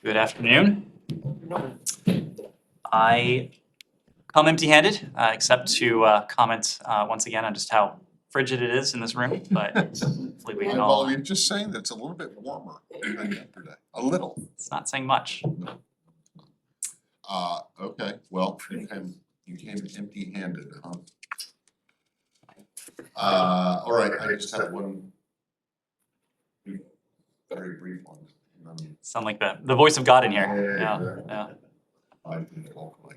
Good afternoon. I come empty-handed, except to comment once again on just how frigid it is in this room, but hopefully we can all, Well, you're just saying that it's a little bit warmer than yesterday, a little. it's not saying much. Okay, well, you came empty-handed, huh? All right, I just have one very brief one. Sound like the voice of God in here. Yeah, Yeah, exactly. yeah. I think locally.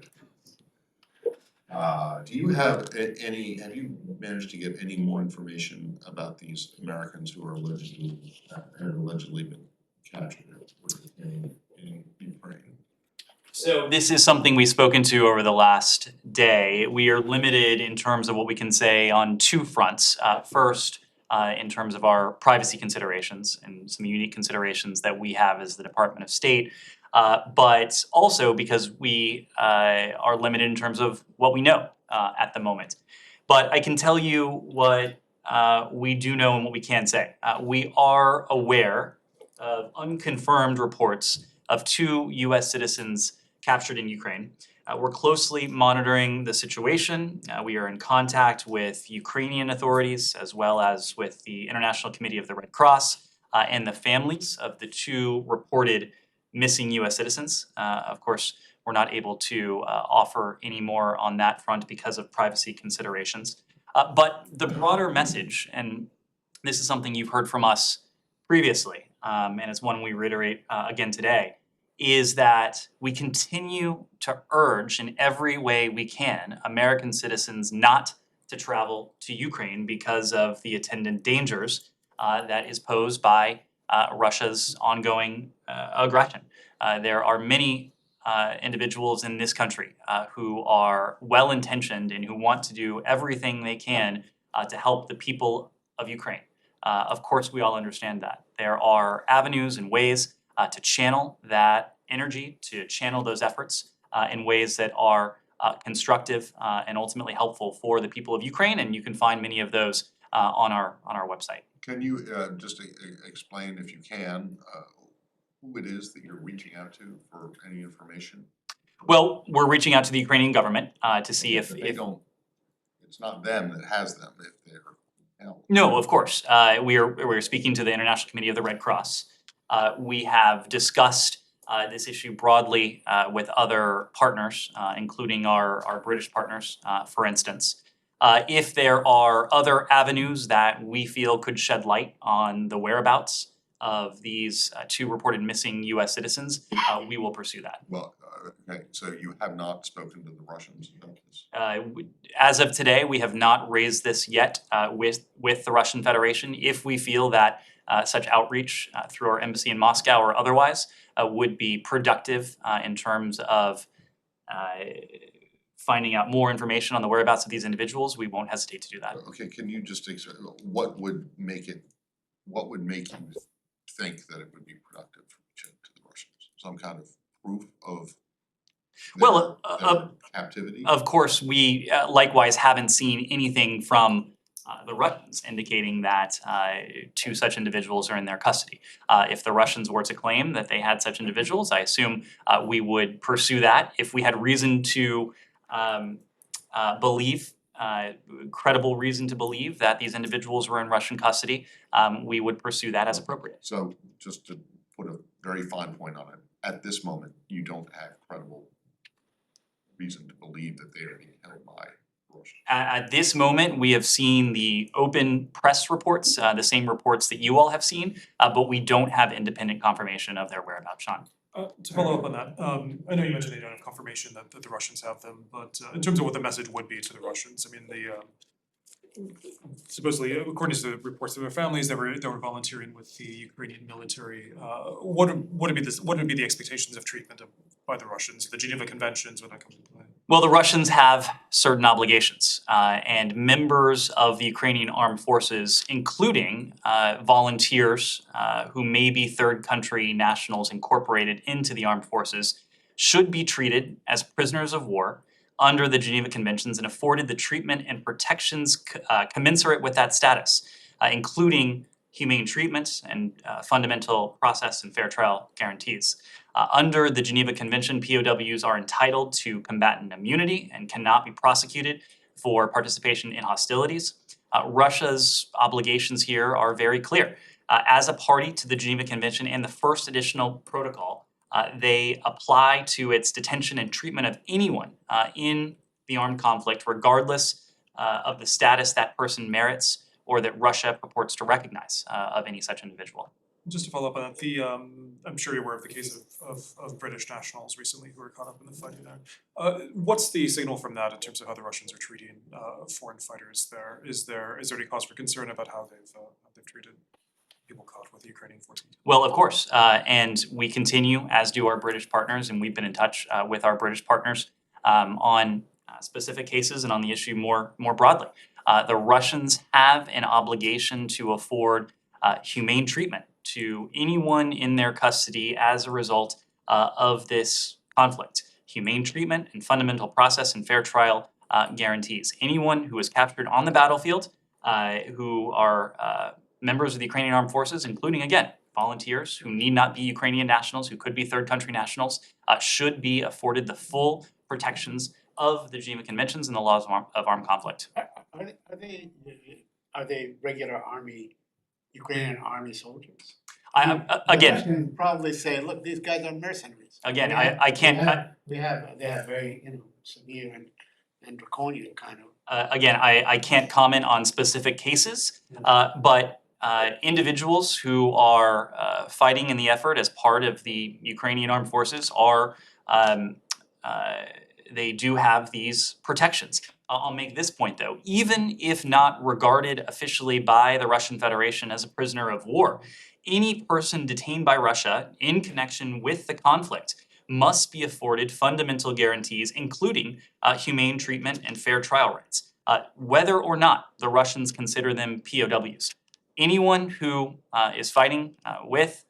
Do you have have you managed to get any more information about these Americans who are allegedly been captured in Ukraine? So this is something we've spoken to over the last day. We are limited in terms of what we can say on two fronts. First, in terms of our privacy considerations and some unique considerations that we have as the Department of State, but also because we are limited in terms of what we know at the moment. But I can tell you what we do know and what we can say. We are aware of unconfirmed reports of two U.S. citizens captured in Ukraine. We're closely monitoring the situation. We are in contact with Ukrainian authorities as well as with the International Committee of the Red Cross and the families of the two reported missing U.S. citizens. Of course, we're not able to offer any more on that front because of privacy considerations. But the broader message, and this is something you've heard from us previously, and it's one we reiterate again today, is that we continue to urge in every way we can American citizens not to travel to Ukraine because of the attendant dangers that is posed by Russia's ongoing aggression. There are many individuals in this country who are well-intentioned and who want to do everything they can to help the people of Ukraine. Of course, we all understand that. There are avenues and ways to channel that energy, to channel those efforts in ways that are constructive and ultimately helpful for the people of Ukraine, and you can find many of those on our website. Can you just explain, if you can, who it is that you're reaching out to for any information? Well, we're reaching out to the Ukrainian government to see But they don't, it's not them that has them if they're held. No, of course. We're speaking to the International Committee of the Red Cross. We have discussed this issue broadly with other partners, including our British partners, for instance. If there are other avenues that we feel could shed light on the whereabouts of these two reported missing U.S. citizens, we will pursue that. Well, okay, so you have not spoken to the Russians about this? As of today, we have not raised this yet with the Russian Federation. If we feel that such outreach through our embassy in Moscow or otherwise would be productive in terms of finding out more information on the whereabouts of these individuals, we won't hesitate to do that. Okay, can you just what would make you think that it would be productive to the Russians? Some kind of proof of Well, their captivity? Of course, we likewise haven't seen anything from the Russians indicating that two such individuals are in their custody. If the Russians were to claim that they had such individuals, I assume we would pursue that. If we had reason to believe, credible reason to believe that these individuals were in Russian custody, we would pursue that as appropriate. So just to put a very fine point on it, at this moment, you don't have credible reason to believe that they are being held by Russia. At this moment, we have seen the open press reports, the same reports that you all have seen, but we don't have independent confirmation of their whereabouts, Sean. To follow up on that, I know you mentioned they don't have confirmation that the Russians have them, but in terms of what the message would be to the Russians, I mean, supposedly, according to the reports of their families, they were volunteering with the Ukrainian military. What would be the expectations of treatment by the Russians? The Geneva Conventions, would that come into play? Well, the Russians have certain obligations, and members of the Ukrainian armed forces, including volunteers who may be third country nationals incorporated into the armed forces, should be treated as prisoners of war under the Geneva Conventions and afforded the treatment and protections commensurate with that status, including humane treatment and fundamental process and fair trial guarantees. Under the Geneva Convention, POWs are entitled to combatant immunity and cannot be prosecuted for participation in hostilities. Russia's obligations here are very clear. As a party to the Geneva Convention and the first additional protocol, they apply to its detention and treatment of anyone in the armed conflict, regardless of the status that person merits or that Russia purports to recognize of any such individual. Just to follow up on that, I'm sure you're aware of the case of British nationals recently who were caught up in the fighting there. What's the signal from that in terms of how the Russians are treating foreign fighters there? Is there any cause for concern about how they've treated people caught with the Ukrainian forces? Well, of course, and we continue, as do our British partners, and we've been in touch with our British partners on specific cases and on the issue more broadly. The Russians have an obligation to afford humane treatment to anyone in their custody as a result of this conflict. Humane treatment and fundamental process and fair trial guarantees. Anyone who is captured on the battlefield, who are members of the Ukrainian Armed Forces, including, again, volunteers who need not be Ukrainian nationals, who could be third country nationals, should be afforded the full protections of the Geneva Conventions and the laws of armed conflict. Are they regular Ukrainian army soldiers? Again, The Russians probably say, look, these guys are mercenaries. Again, I can't. They have very, severe and draconian kind of. Again, I can't comment on specific cases, but individuals who are fighting in the effort as part of the Ukrainian Armed Forces are they do have these protections. I'll make this point though, even if not regarded officially by the Russian Federation as a prisoner of war, any person detained by Russia in connection with the conflict must be afforded fundamental guarantees, including humane treatment and fair trial rights, whether or not the Russians consider them POWs. Anyone who is fighting with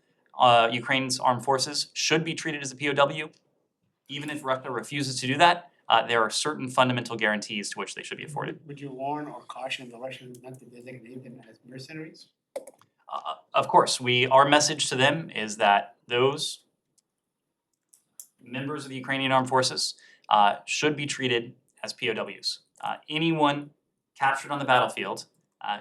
Ukraine's armed forces should be treated as a POW. Even if Russia refuses to do that, there are certain fundamental guarantees to which they should be afforded. Would you warn or caution the Russians not to designate them as mercenaries? Of course, our message to them is that those members of the Ukrainian Armed Forces should be treated as POWs. Anyone captured on the battlefield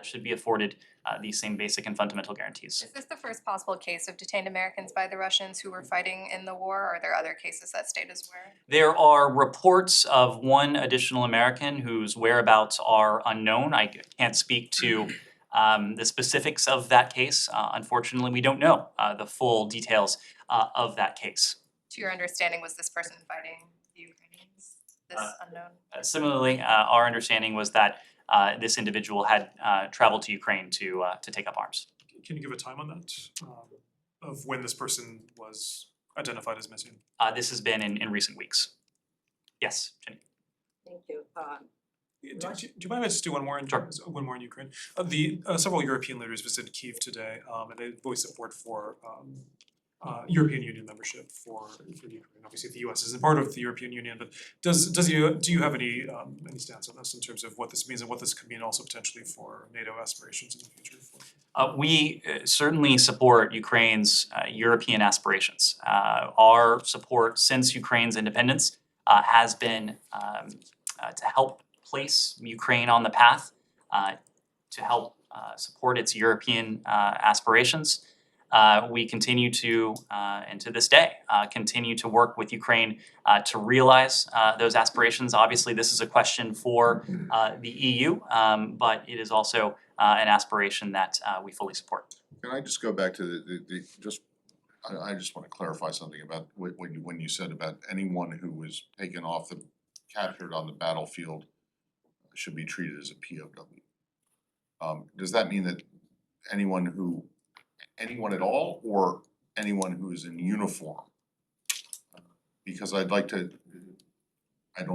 should be afforded these same basic and fundamental guarantees. Is this the first possible case of detained Americans by the Russians who were fighting in the war, or are there other cases that state is aware? There are reports of one additional American whose whereabouts are unknown. I can't speak to the specifics of that case. Unfortunately, we don't know the full details of that case. To your understanding, was this person fighting the Ukrainians, this unknown? Similarly, our understanding was that this individual had traveled to Ukraine to take up arms. Can you give a time on that, of when this person was identified as missing? This has been in recent weeks. Yes, Jenny. Thank you. Do you mind if I just do one more in one more in Ukraine? Several European leaders visited Kyiv today, and they voiced support for European Union membership for Ukraine. Obviously, the U.S. isn't part of the European Union, but do you have any stance on this in terms of what this means and what this could mean also potentially for NATO aspirations in the future? We certainly support Ukraine's European aspirations. Our support since Ukraine's independence has been to help place Ukraine on the path, to help support its European aspirations. We continue to, and to this day, continue to work with Ukraine to realize those aspirations. Obviously, this is a question for the EU, but it is also an aspiration that we fully support. Can I just go back to I just want to clarify something about when you said about anyone who was taken off captured on the battlefield should be treated as a POW. Does that mean that anyone at all, or anyone who is in uniform? Because I don't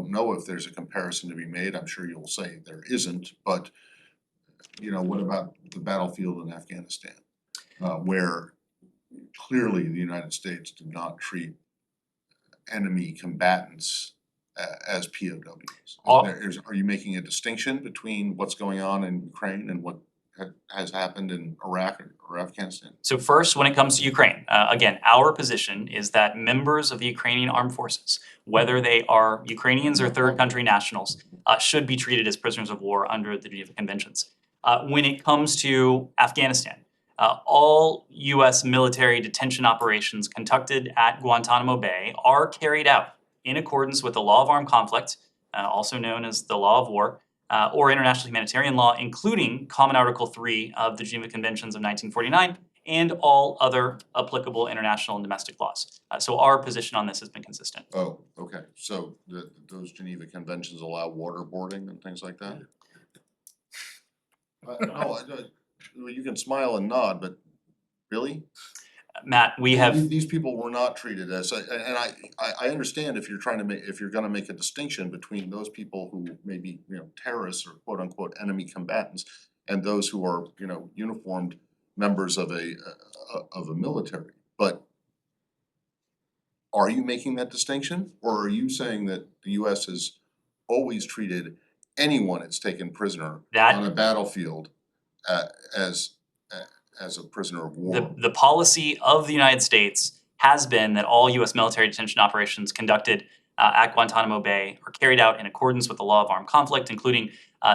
know if there's a comparison to be made. I'm sure you'll say there isn't, but what about the battlefield in Afghanistan, where clearly the United States did not treat enemy combatants as POWs? Are you making a distinction between what's going on in Ukraine and has happened in Iraq or Afghanistan? So first, when it comes to Ukraine, again, our position is that members of the Ukrainian armed forces, whether they are Ukrainians or third country nationals, should be treated as prisoners of war under the Geneva Conventions. When it comes to Afghanistan, all US military detention operations conducted at Guantanamo Bay are carried out in accordance with the law of armed conflict, also known as the law of war, or international humanitarian law, including Common Article 3 of the Geneva Conventions of 1949 and all other applicable international and domestic laws. So our position on this has been consistent. Oh, okay, so those Geneva Conventions allow waterboarding and things like that? No, well, you can smile and nod, but really? Matt, we have, These people were not treated as, and I understand if you're trying to make, if you're gonna make a distinction between those people who may be, terrorists or quote unquote enemy combatants and those who are, uniformed members of a military, but are you making that distinction, or are you saying that the US has always treated anyone it's taken prisoner That- on a battlefield as a prisoner of war? the policy of the United States has been that all US military detention operations conducted at Guantanamo Bay are carried out in accordance with the law of armed conflict, including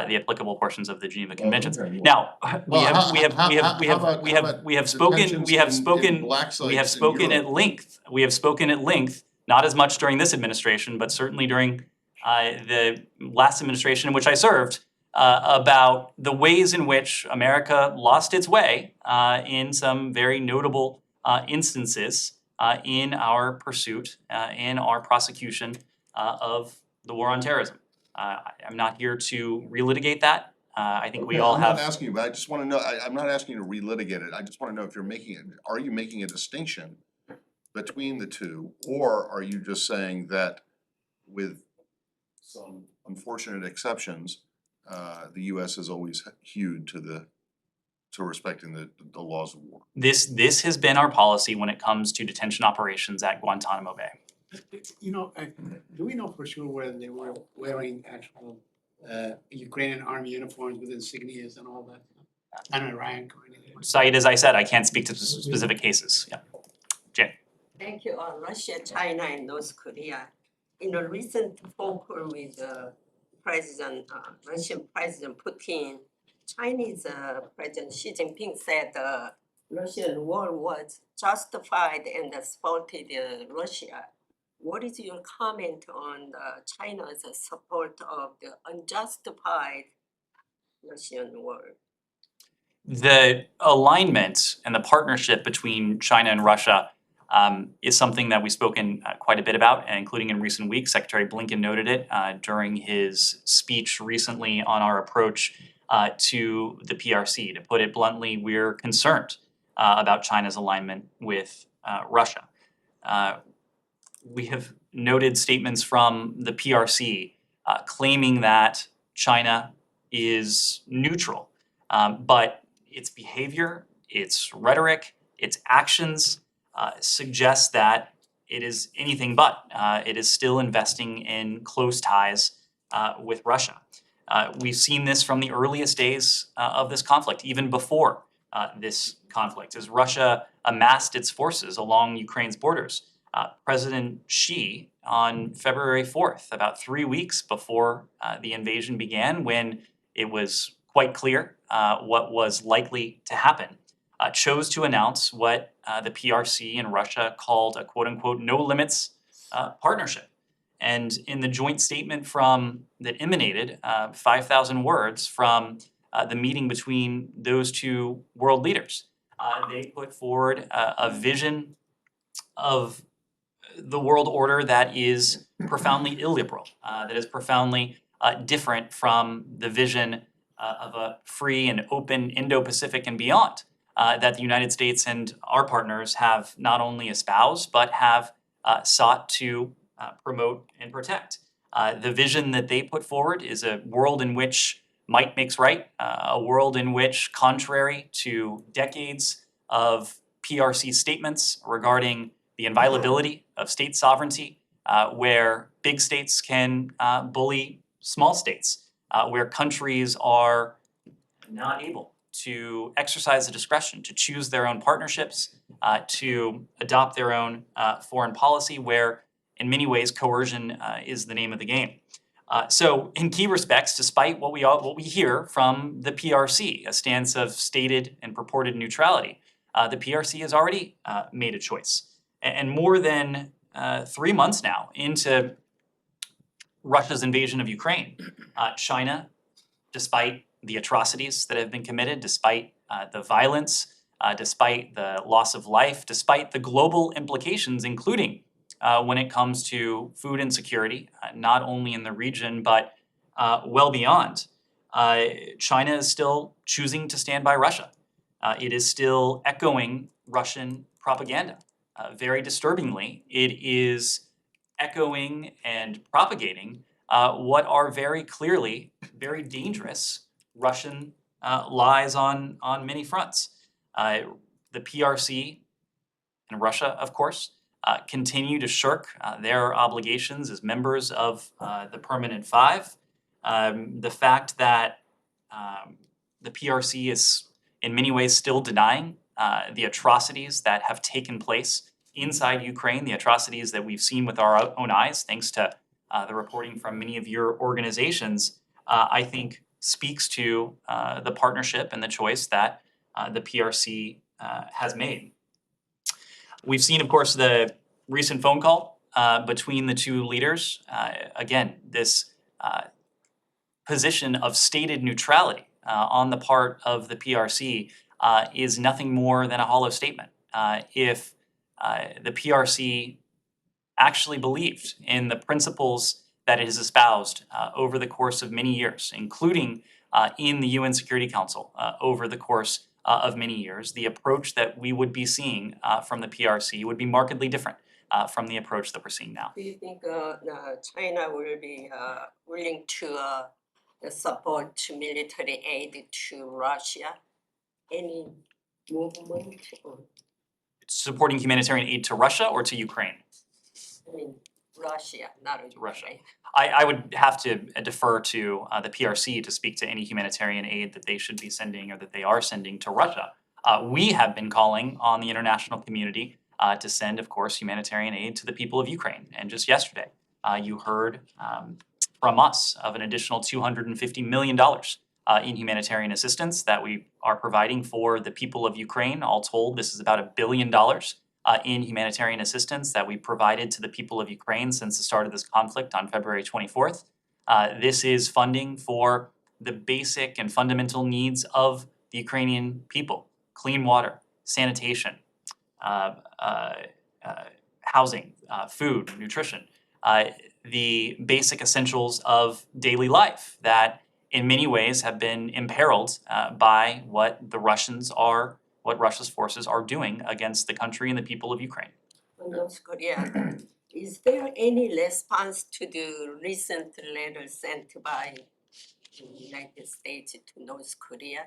the applicable portions of the Geneva Conventions. okay, well- Now, Well, how about we have spoken black we have sites in spoken at Europe? length, not as much during this administration, but certainly during the last administration in which I served, about the ways in which America lost its way in some very notable instances in our pursuit, in our prosecution of the war on terrorism. I'm not here to relitigate that. I think we Okay, all I'm have. not asking you, but I just wanna know, I'm not asking you to relitigate it, I just wanna know if you're making it, are you making a distinction between the two, or are you just saying that with some unfortunate exceptions, the US has always hewed to respecting the laws of war? This has been our policy when it comes to detention operations at Guantanamo Bay. Do we know for sure whether they were wearing actual Ukrainian army uniforms with insignias and all that? And a rank or anything? Saeed, as I said, I can't speak to specific cases. Yeah. Jane. Thank you. Russia, China, and North Korea. In a recent phone call with Russian President Putin, Chinese President Xi Jinping said the Russian war was justified and supported Russia. What is your comment on China's support of the unjustified Russian war? The alignment and the partnership between China and Russia is something that we've spoken quite a bit about, and including in recent weeks. Secretary Blinken noted it during his speech recently on our approach to the PRC. To put it bluntly, we're concerned about China's alignment with Russia. We have noted statements from the PRC claiming that China is neutral, but its behavior, its rhetoric, its actions suggest that it is anything but. It is still investing in close ties with Russia. We've seen this from the earliest days of this conflict, even before this conflict, as Russia amassed its forces along Ukraine's borders. President Xi, on February 4th, about 3 weeks before the invasion began, when it was quite clear what was likely to happen, chose to announce what the PRC and Russia called a quote-unquote no-limits partnership. And in the joint statement that emanated 5,000 words from the meeting between those two world leaders, they put forward a vision of the world order that is profoundly illiberal, that is profoundly different from the vision of a free and open Indo-Pacific and beyond that the United States and our partners have not only espoused, but have sought to promote and protect. The vision that they put forward is a world in which might makes right, a world in which, contrary to decades of PRC statements regarding the inviolability of state sovereignty, where big states can bully small states, where countries are not able to exercise the discretion to choose their own partnerships, to adopt their own foreign policy, where in many ways coercion is the name of the game. So in key respects, despite what we hear from the PRC, a stance of stated and purported neutrality, the PRC has already made a choice. And more than 3 months now into Russia's invasion of Ukraine, China, despite the atrocities that have been committed, despite the violence, despite the loss of life, despite the global implications, including when it comes to food insecurity, not only in the region, but well beyond, China is still choosing to stand by Russia. It is still echoing Russian propaganda. Very disturbingly, it is echoing and propagating what are very clearly very dangerous Russian lies on many fronts. The PRC and Russia, of course, continue to shirk their obligations as members of the Permanent Five. The fact that the PRC is in many ways still denying the atrocities that have taken place inside Ukraine, the atrocities that we've seen with our own eyes, thanks to the reporting from many of your organizations, I think speaks to the partnership and the choice that the PRC has made. We've seen, of course, the recent phone call between the two leaders. Again, this position of stated neutrality on the part of the PRC is nothing more than a hollow statement. If the PRC actually believed in the principles that it has espoused over the course of many years, including in the UN Security Council over the course of many years, the approach that we would be seeing from the PRC would be markedly different from the approach that we're seeing now. Do you think China will be willing to support military aid to Russia? Any movement? Or, Supporting humanitarian aid to Russia or to Ukraine? I mean, Russia, not Russia. Ukraine. I would have to defer to the PRC to speak to any humanitarian aid that they should be sending or that they are sending to Russia. We have been calling on the international community to send, of course, humanitarian aid to the people of Ukraine. And just yesterday, you heard from us of an additional $250 million in humanitarian assistance that we are providing for the people of Ukraine. All told, this is about $1 billion in humanitarian assistance that we provided to the people of Ukraine since the start of this conflict on February 24th. This is funding for the basic and fundamental needs of the Ukrainian people: clean water, sanitation, housing, food, nutrition, the basic essentials of daily life that in many ways have been imperiled by what Russia's forces are doing against the country and the people of Ukraine. North Korea, is there any response to the recent letter sent by the United States to North Korea?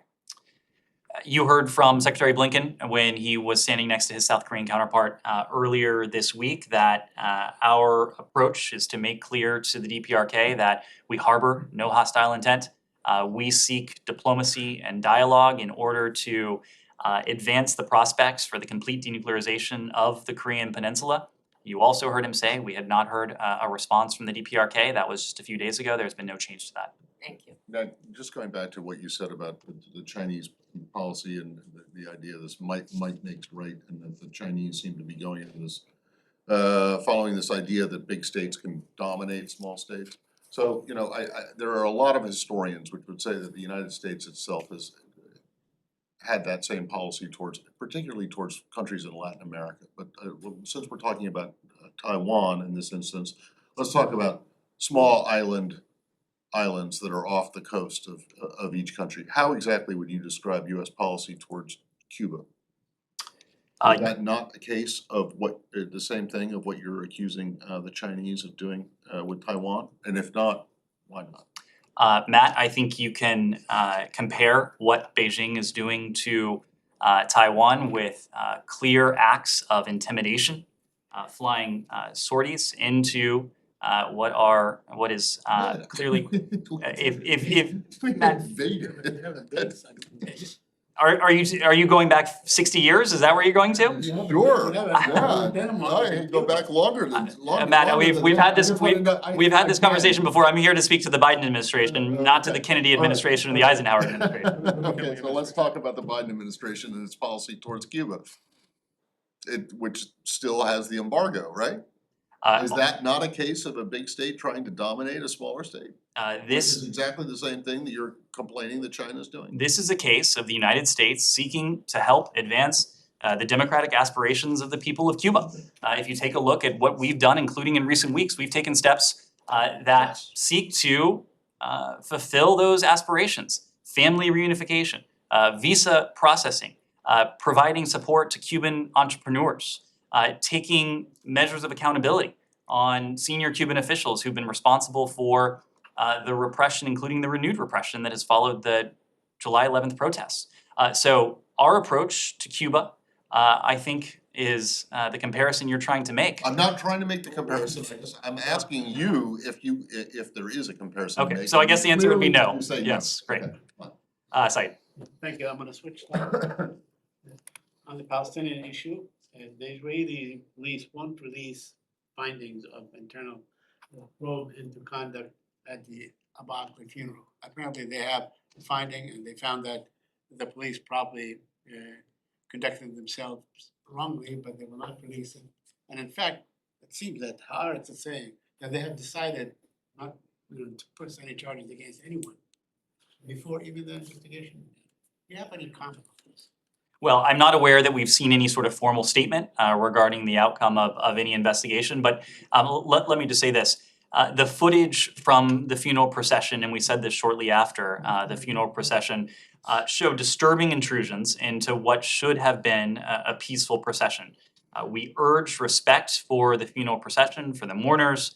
You heard from Secretary Blinken when he was standing next to his South Korean counterpart earlier this week that our approach is to make clear to the DPRK that we harbor no hostile intent. We seek diplomacy and dialogue in order to advance the prospects for the complete denuclearization of the Korean Peninsula. You also heard him say we had not heard a response from the DPRK. That was just a few days ago. There's been no change to that. Thank you. Now, just going back to what you said about the Chinese policy and the idea this might makes right, and that the Chinese seem to be going into this, following this idea that big states can dominate small states. So, there are a lot of historians which would say that the United States itself has had that same policy particularly towards countries in Latin America. But since we're talking about Taiwan in this instance, let's talk about small islands that are off the coast of each country. How exactly would you describe US policy towards Cuba? Is that not the case of the same thing of what you're accusing the Chinese of doing with Taiwan? And if not, why not? Matt, I think you can compare what Beijing is doing to Taiwan with clear acts of intimidation, flying sorties into what is clearly if We Matt- invaded. Are you going back 60 years? Is that where you're going to? Sure, Whatever. yeah, Denmark. I go back longer than, longer Matt, longer we've than we've that. had I this just wanna know- we've had this again- conversation before. I'm here to speak to the Biden administration, not to the Kennedy All right. administration or the Eisenhower administration. Okay, so let's talk about the Biden administration and its policy towards Cuba. Which still has the embargo, right? Is that not a case of a big state trying to dominate a smaller state? This is This exactly the same thing that you're complaining that China's doing? this is a case of the United States seeking to help advance the democratic aspirations of the people of Cuba. If you take a look at what we've done, including in recent weeks, we've taken steps that Yes. seek to fulfill those aspirations. Family reunification, visa processing, providing support to Cuban entrepreneurs, taking measures of accountability on senior Cuban officials who've been responsible for the repression, including the renewed repression that has followed the July 11th protests. So our approach to Cuba, I think, is the comparison you're trying to make. I'm not trying to make the comparison, I'm asking you if there is a comparison to Okay, make. so I guess the answer would be Clearly no. you say no. Yes, great. Okay, fine. Said. Thank you, I'm gonna switch on the Palestinian issue. The Israeli police won't release findings of internal probe into conduct at the Abu Akli funeral. Apparently they have the finding and they found that the police probably conducted themselves wrongly, but they will not release it. And in fact, it seems that Haaretz is saying that they have decided not, to press any charges against anyone before even the investigation. Do you have any comment on this? Well, I'm not aware that we've seen any sort of formal statement regarding the outcome of any investigation, but let me just say this. The footage from the funeral procession, and we said this shortly after the funeral procession, showed disturbing intrusions into what should have been a peaceful procession. We urged respect for the funeral procession, for the mourners,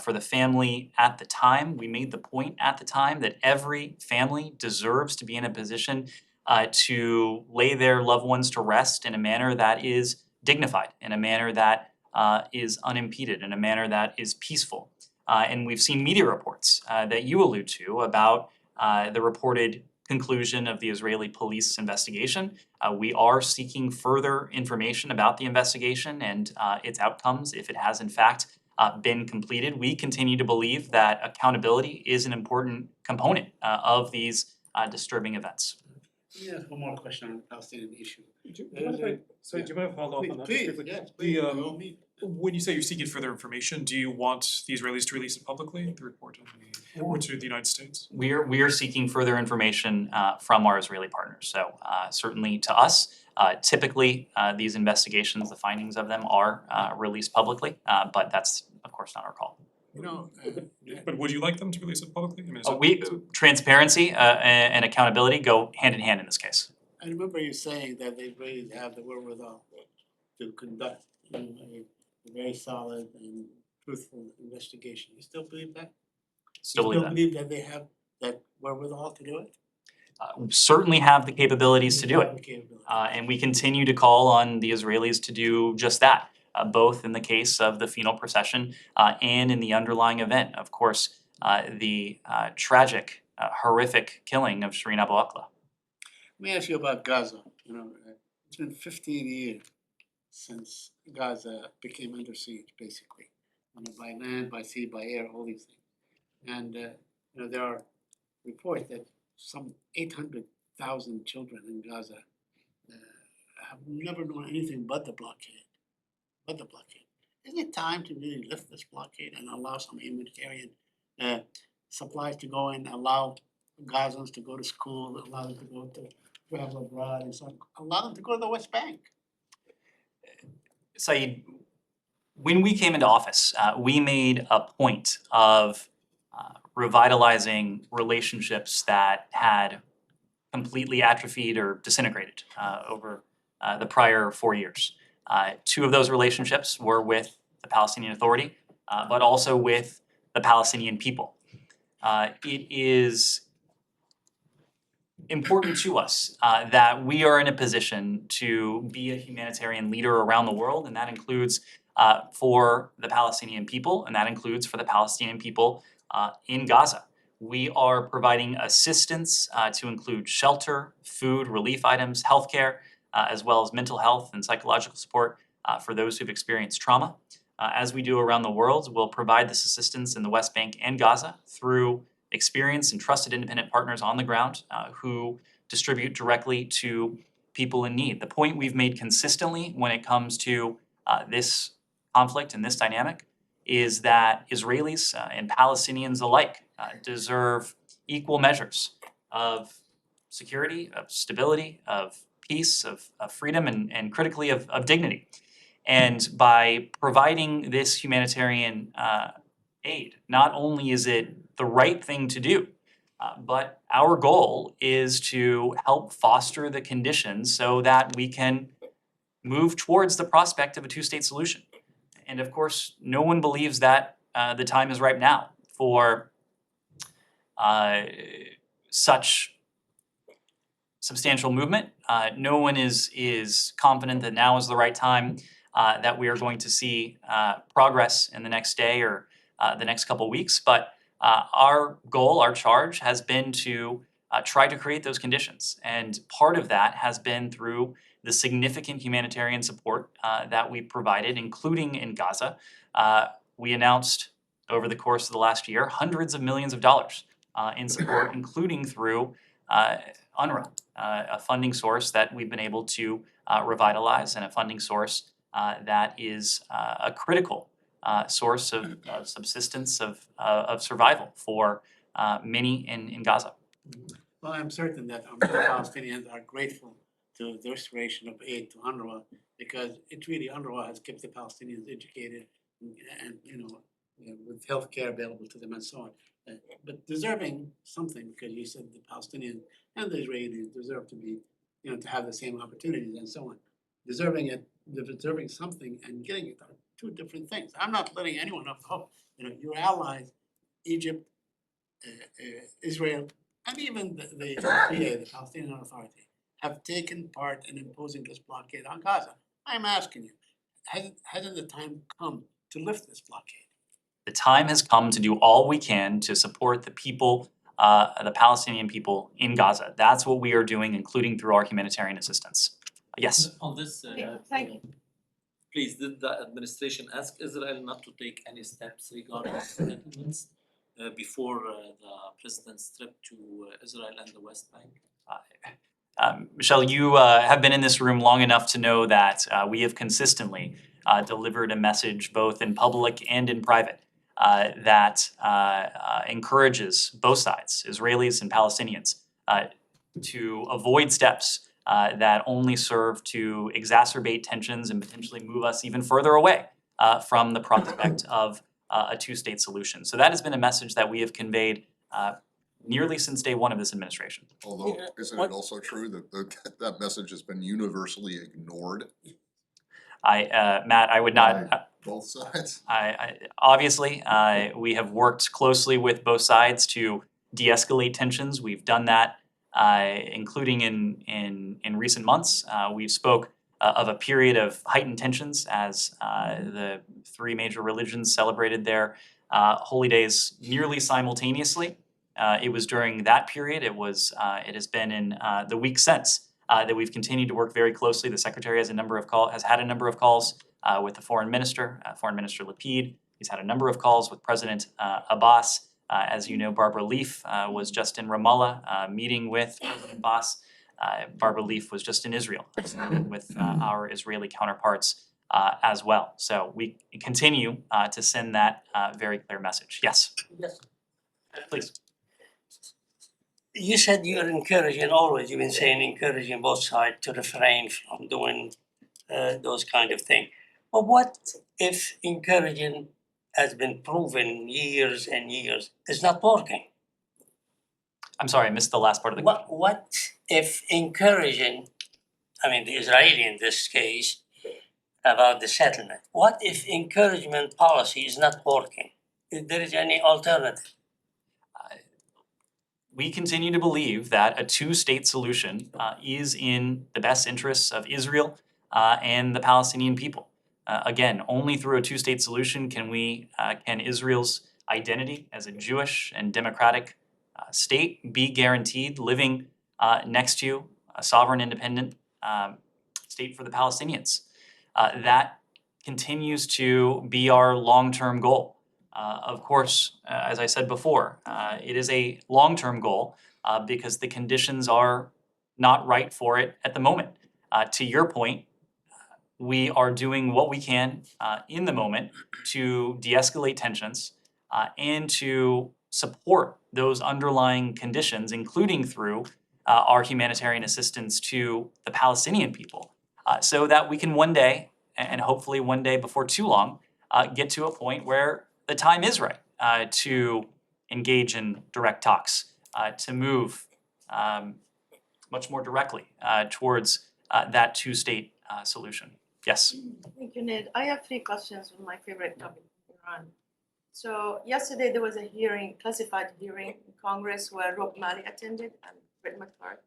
for the family at the time. We made the point at the time that every family deserves to be in a position to lay their loved ones to rest in a manner that is dignified, in a manner that is unimpeded, in a manner that is peaceful. And we've seen media reports that you allude to about the reported conclusion of the Israeli police investigation. We are seeking further information about the investigation and its outcomes if it has in fact been completed. We continue to believe that accountability is an important component of these disturbing events. Let me ask one more question on the Palestinian issue. Do you mind if I, sorry, do you mind if I follow up on that? just Please, briefly? yes, please, by The, all means. when you say you're seeking further information, do you want the Israelis to release it publicly, the report on the, or to the United States? We are seeking further information from our Israeli partners. So certainly to us, typically these investigations, the findings of them are released publicly, but that's of course not our call. You know, But would you like them to release it publicly? I mean, is that- We transparency and accountability go hand in hand in this case. I remember you saying that the Israelis have the wherewithal to conduct a very solid and truthful investigation. You still believe that? Still believe that. You still believe that they have that wherewithal to do it? Certainly have the capabilities to do it. Okay, And we continue to call on the Israelis to do just that, both in the case of the funeral procession and in the underlying event. Of course, the tragic, horrific killing of Shireen Abu Akleh. Let me ask you about Gaza. You know, it's been 15 years since Gaza became under siege, basically. By land, by sea, by air, all these things. And there are reports that some 800,000 children in Gaza have never known anything but the blockade. Isn't it time to really lift this blockade and allow some humanitarian supplies to go in, allow Gazans to go to school, allow them to go to travel abroad and so on, allow them to go to the West Bank? Saeed, when we came into office, we made a point of revitalizing relationships that had completely atrophied or disintegrated over the prior 4 years. Two of those relationships were with the Palestinian Authority, but also with the Palestinian people. It is important to us that we are in a position to be a humanitarian leader around the world, and that includes for the Palestinian people, and that includes for the Palestinian people in Gaza. We are providing assistance to include shelter, food, relief items, healthcare, as well as mental health and psychological support for those who've experienced trauma. As we do around the world, we'll provide this assistance in the West Bank and Gaza through experienced and trusted independent partners on the ground who distribute directly to people in need. The point we've made consistently when it comes to this conflict and this dynamic is that Israelis and Palestinians alike deserve equal measures of security, of stability, of peace, of freedom, and critically of dignity. And by providing this humanitarian aid, not only is it the right thing to do, but our goal is to help foster the conditions so that we can move towards the prospect of a two-state solution. And of course, no one believes that the time is ripe now for such substantial movement. No one is confident that now is the right time, that we are going to see progress in the next day or the next couple weeks. But our goal, our charge has been to try to create those conditions. And part of that has been through the significant humanitarian support that we provided, including in Gaza. We announced over the course of the last year hundreds of millions of dollars in support, including through UNRWA, a funding source that we've been able to revitalize, and a funding source that is a critical source of subsistence, of survival for many in Gaza. Well, I'm certain that many Palestinians are grateful to the restoration of aid to UNRWA, because it really, UNRWA has kept the Palestinians educated and, with healthcare available to them and so on. But deserving something, because you said the Palestinians and the Israelis deserve to be, to have the same opportunities and so on. Deserving something and getting it are two different things. I'm not letting anyone off the hook. Your allies, Egypt, Israel, and even the PA, the Palestinian Authority, have taken part in imposing this blockade on Gaza. I'm asking you, hasn't the time come to lift this blockade? The time has come to do all we can to support the people, the Palestinian people in Gaza. That's what we are doing, including through our humanitarian assistance. Yes. On this, Thank you. please, did the administration ask Israel not to take any steps regarding settlements before the president's trip to Israel and the West Bank? Michelle, you have been in this room long enough to know that we have consistently delivered a message both in public and in private that encourages both sides, Israelis and Palestinians, to avoid steps that only serve to exacerbate tensions and potentially move us even further away from the prospect of a two-state solution. So that has been a message that we have conveyed nearly since day one of this administration. Although, isn't it also true that that message has been universally ignored Matt, I would not. by both sides? Obviously, we have worked closely with both sides to de-escalate tensions. We've done that, including in recent months. We spoke of a period of heightened tensions as the three major religions celebrated their holy days nearly simultaneously. It was during that period. It has been in the weeks since that we've continued to work very closely. The secretary has had a number of calls with the foreign minister, Foreign Minister Lapid. He's had a number of calls with President Abbas. As you know, Barbara Leaf was just in Ramallah meeting with President Abbas. Barbara Leaf was just in Israel with our Israeli counterparts as well. So we continue to send that very clear message. Yes, Yes. please. You said you're encouraging, always you've been saying encouraging both sides to refrain from doing those kind of things. But what if encouraging has been proven years and years is not working? I'm sorry, I missed the last part of the question. What if encouraging, the Israeli in this case, about the settlement, what if encouragement policy is not working? If there is any alternative? We continue to believe that a two-state solution is in the best interests of Israel and the Palestinian people. Again, only through a two-state solution can Israel's identity as a Jewish and democratic state be guaranteed living next to a sovereign independent state for the Palestinians. That continues to be our long-term goal. Of course, as I said before, it is a long-term goal because the conditions are not right for it at the moment. To your point, we are doing what we can in the moment to de-escalate tensions and to support those underlying conditions, including through our humanitarian assistance to the Palestinian people, so that we can one day, and hopefully one day before too long, get to a point where the time is right to engage in direct talks, to move much more directly towards that two-state solution. Yes. Thank you, Ned. I have 3 questions on my favorite topic, Iran. So yesterday there was a hearing, classified hearing in Congress where Rob Malley attended and Brett McCarthy.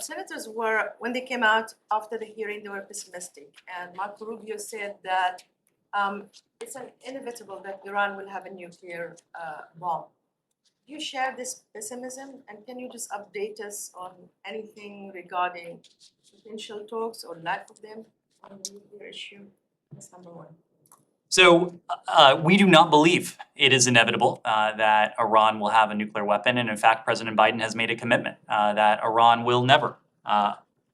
Senators were, when they came out after the hearing, they were pessimistic. And Marco Rubio said that it's inevitable that Iran will have a nuclear bomb. Do you share this pessimism? And can you just update us on anything regarding potential talks or lack of them on the nuclear issue? That's number 1. So we do not believe it is inevitable that Iran will have a nuclear weapon. And in fact, President Biden has made a commitment that Iran will never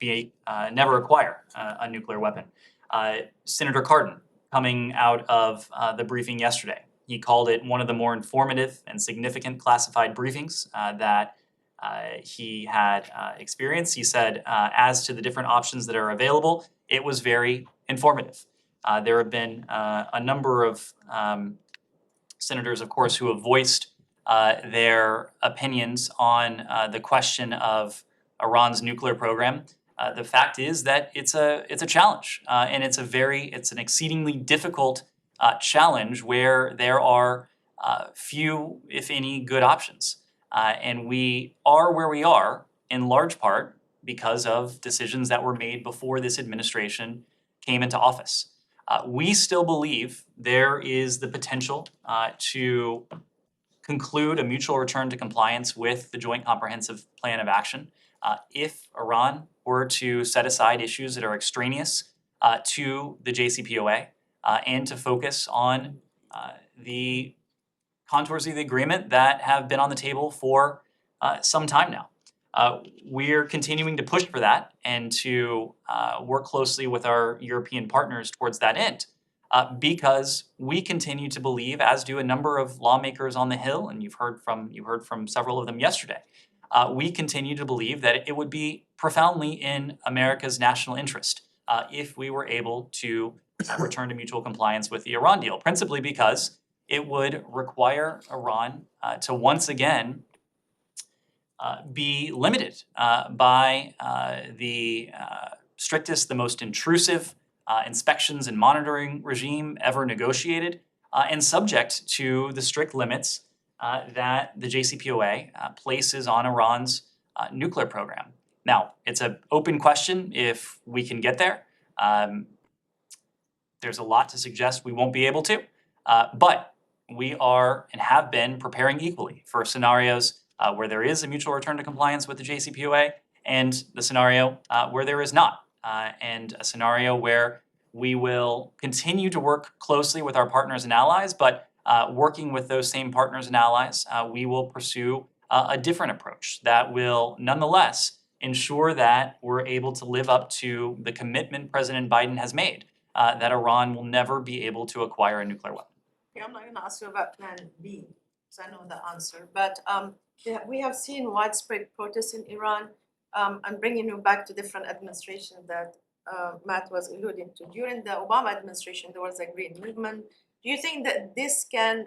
acquire a nuclear weapon. Senator Cardin, coming out of the briefing yesterday, he called it one of the more informative and significant classified briefings that he had experienced. He said, as to the different options that are available, it was very informative. There have been a number of senators, of course, who have voiced their opinions on the question of Iran's nuclear program. The fact is that it's a challenge, and it's an exceedingly difficult challenge where there are few, if any, good options. And we are where we are in large part because of decisions that were made before this administration came into office. We still believe there is the potential to conclude a mutual return to compliance with the Joint Comprehensive Plan of Action if Iran were to set aside issues that are extraneous to the JCPOA and to focus on the contours of the agreement that have been on the table for some time now. We're continuing to push for that and to work closely with our European partners towards that end because we continue to believe, as do a number of lawmakers on the Hill, and you heard from several of them yesterday, we continue to believe that it would be profoundly in America's national interest if we were able to return to mutual compliance with the Iran deal, principally because it would require Iran to once again be limited by the strictest, the most intrusive inspections and monitoring regime ever negotiated, and subject to the strict limits that the JCPOA places on Iran's nuclear program. Now, it's an open question if we can get there. There's a lot to suggest we won't be able to, but we are and have been preparing equally for scenarios where there is a mutual return to compliance with the JCPOA and the scenario where there is not, and a scenario where we will continue to work closely with our partners and allies, but working with those same partners and allies, we will pursue a different approach that will nonetheless ensure that we're able to live up to the commitment President Biden has made that Iran will never be able to acquire a nuclear weapon. Okay, I'm not going to ask you about Plan B because I know the answer, but we have seen widespread protests in Iran. I'm bringing you back to different administrations that Matt was alluding to. During the Obama administration, there was a Green Movement. Do you think that this can,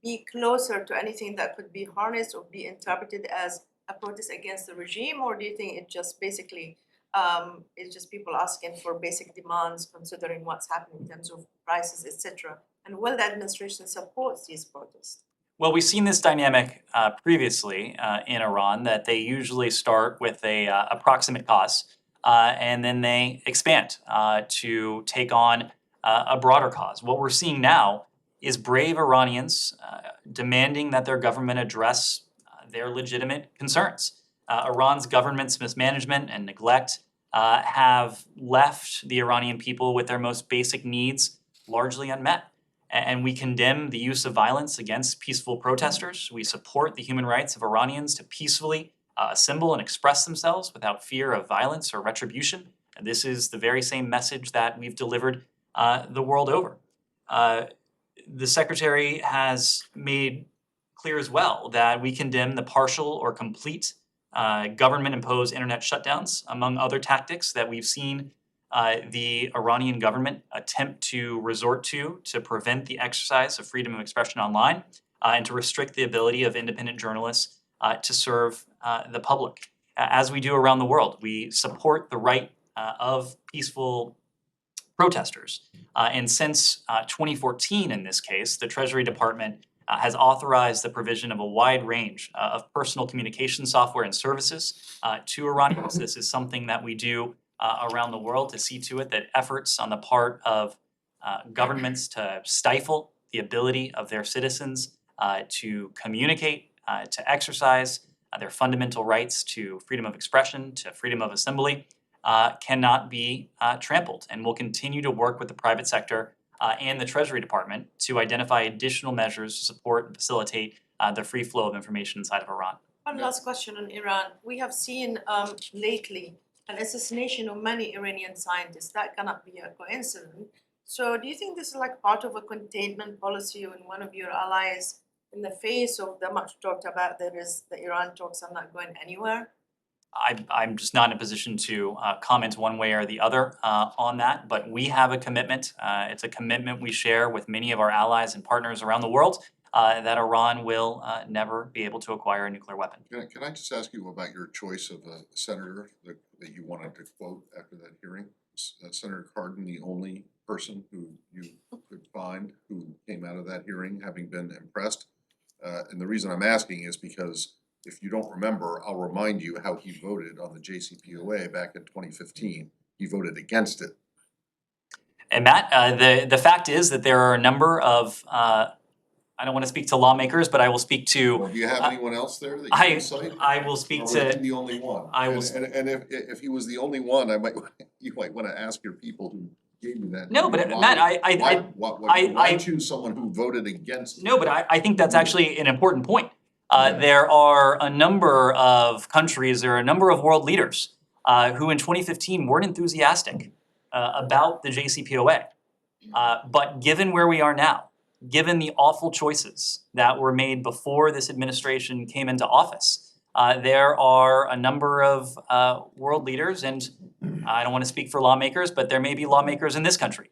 be closer to anything that could be harnessed or be interpreted as a protest against the regime, or do you think it just basically it's just people asking for basic demands, considering what's happening in terms of prices, etc.? And will the administration support these protests? Well, we've seen this dynamic previously in Iran, that they usually start with a approximate cause, and then they expand to take on a broader cause. What we're seeing now is brave Iranians demanding that their government address their legitimate concerns. Iran's government's mismanagement and neglect have left the Iranian people with their most basic needs largely unmet. And we condemn the use of violence against peaceful protesters. We support the human rights of Iranians to peacefully assemble and express themselves without fear of violence or retribution. And this is the very same message that we've delivered the world over. The Secretary has made clear as well that we condemn the partial or complete government-imposed internet shutdowns, among other tactics that we've seen the Iranian government attempt to resort to prevent the exercise of freedom of expression online and to restrict the ability of independent journalists to serve the public. As we do around the world, we support the right of peaceful protesters. And since 2014 in this case, the Treasury Department has authorized the provision of a wide range of personal communication software and services to Iranians. This is something that we do around the world to see to it that efforts on the part of governments to stifle the ability of their citizens to communicate, to exercise their fundamental rights to freedom of expression, to freedom of assembly, cannot be trampled. And we'll continue to work with the private sector and the Treasury Department to identify additional measures to support and facilitate the free flow of information inside of Iran. One last question on Iran. We have seen lately an assassination of many Iranian scientists. That cannot be a coincidence. So do you think this is like part of a containment policy when one of your allies, in the face of the much talked about the Iran talks are not going anywhere? I'm just not in a position to comment one way or the other on that, but we have a commitment. It's a commitment we share with many of our allies and partners around the world that Iran will never be able to acquire a nuclear weapon. Can I just ask you about your choice of a senator that you wanted to quote after that hearing? Is Senator Cardin the only person who you could find who came out of that hearing having been impressed? And the reason I'm asking is because if you don't remember, I'll remind you how he voted on the JCPOA back in 2015. He voted against it. And Matt, the fact is that there are a number of, I don't want to speak to lawmakers, but I will speak to. Well, do you have anyone else there that you can cite? I will speak Or was to. he the only one? I will. And if he was the only one, you might want to ask your people who gave you that. No, but why- Matt, why choose someone who voted against it? No, but I think that's actually an important point. There are a number of countries, there are a number of world leaders who in 2015 weren't enthusiastic about the JCPOA. But given where we are now, given the awful choices that were made before this administration came into office, there are a number of world leaders, and I don't want to speak for lawmakers, but there may be lawmakers in this country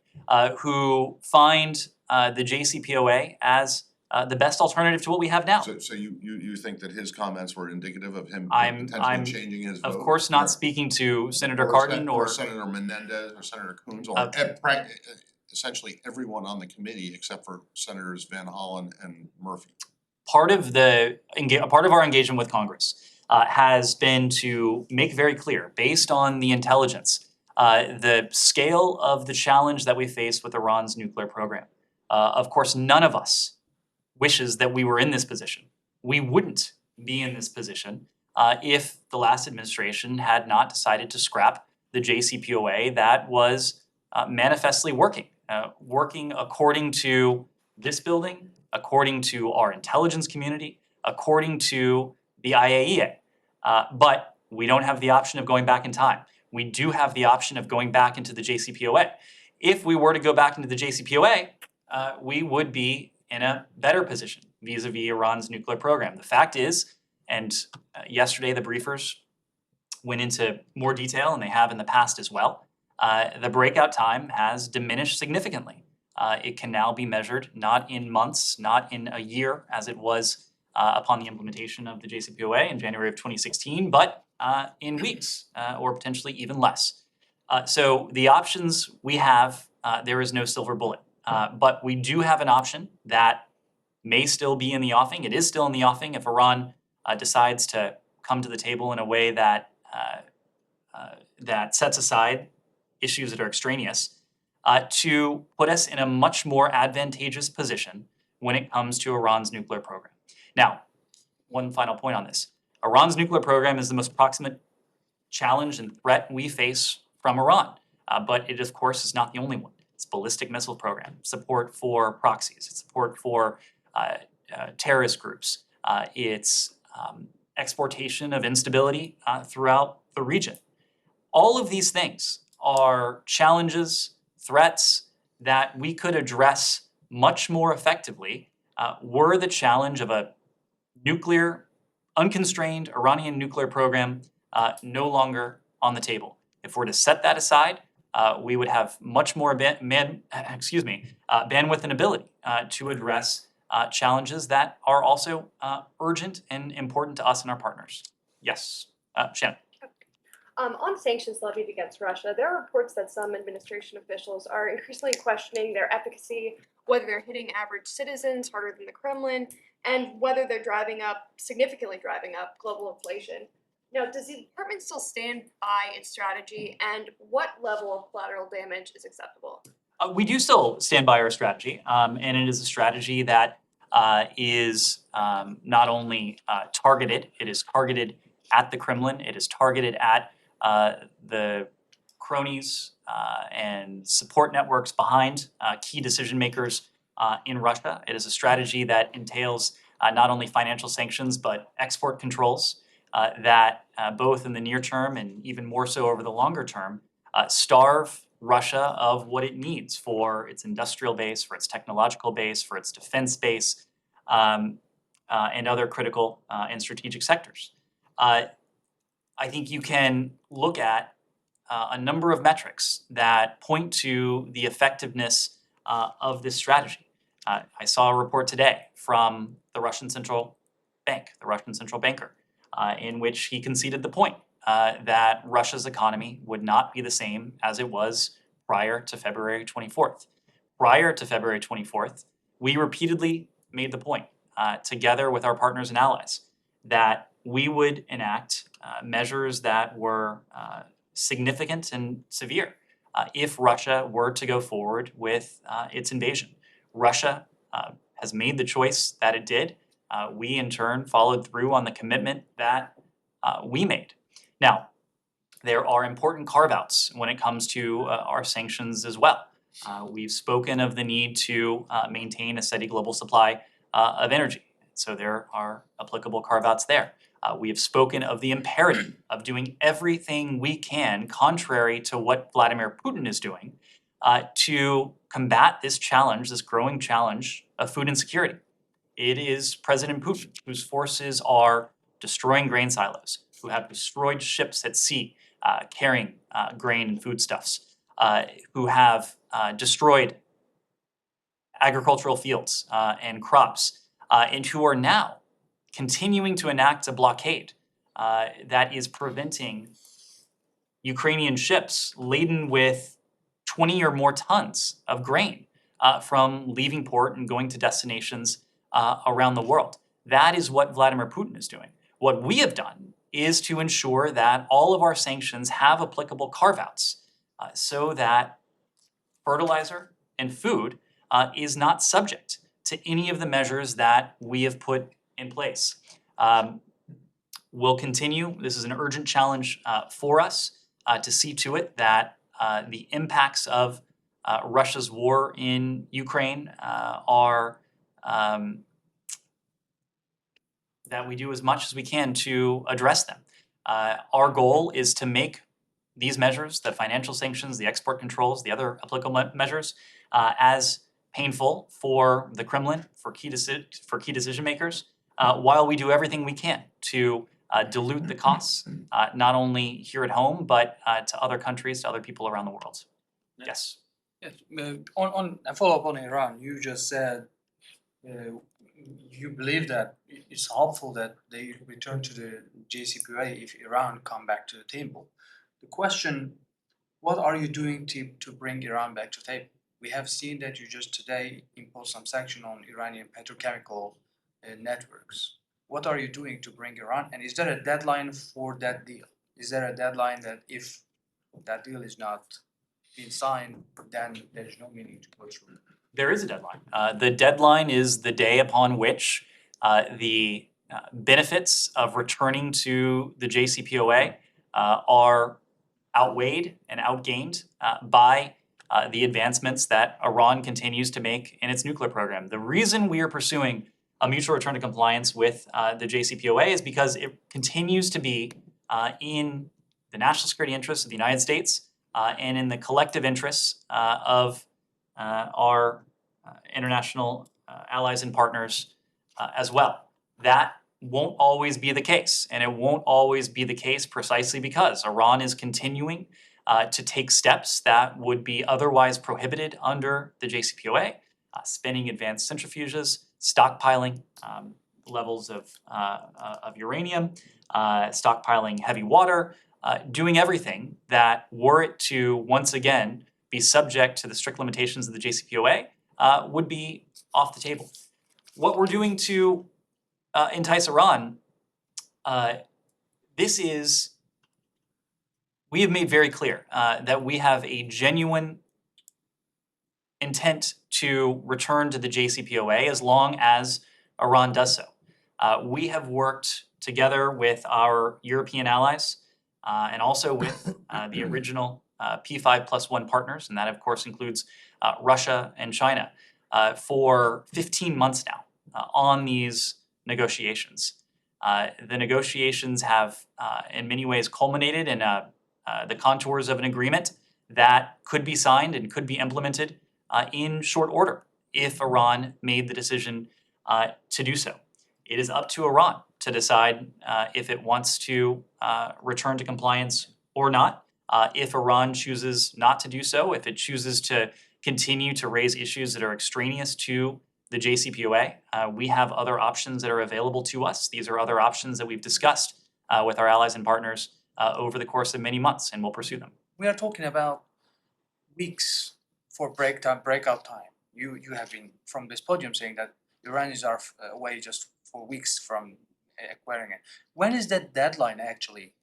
who find the JCPOA as the best alternative to what we have now. So you think that his comments were indicative of him I'm potentially changing his vote? Of course Or- not speaking to Senator or Cardin or Senator Menendez or Senator Coons or essentially everyone on the committee except for Senators Van Hollen and Murphy. part of our engagement with Congress has been to make very clear, based on the intelligence, the scale of the challenge that we face with Iran's nuclear program. Of course, none of us wishes that we were in this position. We wouldn't be in this position if the last administration had not decided to scrap the JCPOA that was manifestly working according to this building, according to our intelligence community, according to the IAEA. But we don't have the option of going back in time. We do have the option of going back into the JCPOA. If we were to go back into the JCPOA, we would be in a better position vis-a-vis Iran's nuclear program. The fact is, and yesterday the briefers went into more detail, and they have in the past as well, the breakout time has diminished significantly. It can now be measured not in months, not in a year, as it was upon the implementation of the JCPOA in January of 2016, but in weeks or potentially even less. So the options we have, there is no silver bullet. But we do have an option that may still be in the offing. It is still in the offing if Iran decides to come to the table in a way that that sets aside issues that are extraneous, to put us in a much more advantageous position when it comes to Iran's nuclear program. Now, one final point on this. Iran's nuclear program is the most proximate challenge and threat we face from Iran. But it, of course, is not the only one. It's ballistic missile program, support for proxies, it's support for terrorist groups, it's exportation of instability throughout the region. All of these things are challenges, threats that we could address much more effectively were the challenge of a nuclear, unconstrained Iranian nuclear program no longer on the table. If we're to set that aside, we would have much more bandwidth and ability to address challenges that are also urgent and important to us and our partners. Yes, Shannon. On sanctions levied against Russia, there are reports that some administration officials are increasingly questioning their efficacy, whether they're hitting average citizens harder than the Kremlin, and whether they're significantly driving up global inflation. Now, does the department still stand by its strategy, and what level of collateral damage is acceptable? We do still stand by our strategy, and it is a strategy that is not only targeted, it is targeted at the Kremlin, it is targeted at the cronies and support networks behind key decision makers in Russia. It is a strategy that entails not only financial sanctions, but export controls that both in the near term and even more so over the longer term starve Russia of what it needs for its industrial base, for its technological base, for its defense base, and other critical and strategic sectors. I think you can look at a number of metrics that point to the effectiveness of this strategy. I saw a report today from the Russian central bank, the Russian central banker, in which he conceded the point that Russia's economy would not be the same as it was prior to February 24th. Prior to February 24th, we repeatedly made the point, together with our partners and allies, that we would enact measures that were significant and severe if Russia were to go forward with its invasion. Russia has made the choice that it did. We, in turn, followed through on the commitment that we made. Now, there are important carve-outs when it comes to our sanctions as well. We've spoken of the need to maintain a steady global supply of energy. So there are applicable carve-outs there. We have spoken of the imperative of doing everything we can, contrary to what Vladimir Putin is doing, to combat this challenge, this growing challenge of food insecurity. It is President Putin whose forces are destroying grain silos, who have destroyed ships at sea carrying grain and foodstuffs, who have destroyed agricultural fields and crops, and who are now continuing to enact a blockade that is preventing Ukrainian ships laden with 20 or more tons of grain from leaving port and going to destinations around the world. That is what Vladimir Putin is doing. What we have done is to ensure that all of our sanctions have applicable carve-outs so that fertilizer and food is not subject to any of the measures that we have put in place. We'll continue. This is an urgent challenge for us to see to it that the impacts of Russia's war in Ukraine are that we do as much as we can to address them. Our goal is to make these measures, the financial sanctions, the export controls, the other applicable measures, as painful for the Kremlin, for key decision makers, while we do everything we can to dilute the costs, not only here at home, but to other countries, to other people around the world. Yes. Yes, on a follow-up on Iran, you just said you believe that it's helpful that they return to the JCPOA if Iran come back to the table. The question, what are you doing to bring Iran back to the table? We have seen that you just today imposed some sanction on Iranian petrochemical networks. What are you doing to bring Iran? And is there a deadline for that deal? Is there a deadline that if that deal is not being signed, then there is no meaning to go through? There is a deadline. The deadline is the day upon which the benefits of returning to the JCPOA are outweighed and outgained by the advancements that Iran continues to make in its nuclear program. The reason we are pursuing a mutual return to compliance with the JCPOA is because it continues to be in the national security interests of the United States and in the collective interests of our international allies and partners as well. That won't always be the case, and it won't always be the case precisely because Iran is continuing to take steps that would be otherwise prohibited under the JCPOA, spinning advanced centrifuges, stockpiling levels of uranium, stockpiling heavy water, doing everything that, were it to once again be subject to the strict limitations of the JCPOA, would be off the table. What we're doing to entice Iran, we have made very clear that we have a genuine intent to return to the JCPOA as long as Iran does so. We have worked together with our European allies and also with the original P5+1 partners, and that of course includes Russia and China, for 15 months now on these negotiations. The negotiations have in many ways culminated in the contours of an agreement that could be signed and could be implemented in short order if Iran made the decision to do so. It is up to Iran to decide if it wants to return to compliance or not. If Iran chooses not to do so, if it chooses to continue to raise issues that are extraneous to the JCPOA, we have other options that are available to us. These are other options that we've discussed with our allies and partners over the course of many months, and we'll pursue them. We are talking about weeks for breakout time. You have been from this podium saying that Iranians are away just for weeks from acquiring it. When is that deadline actually?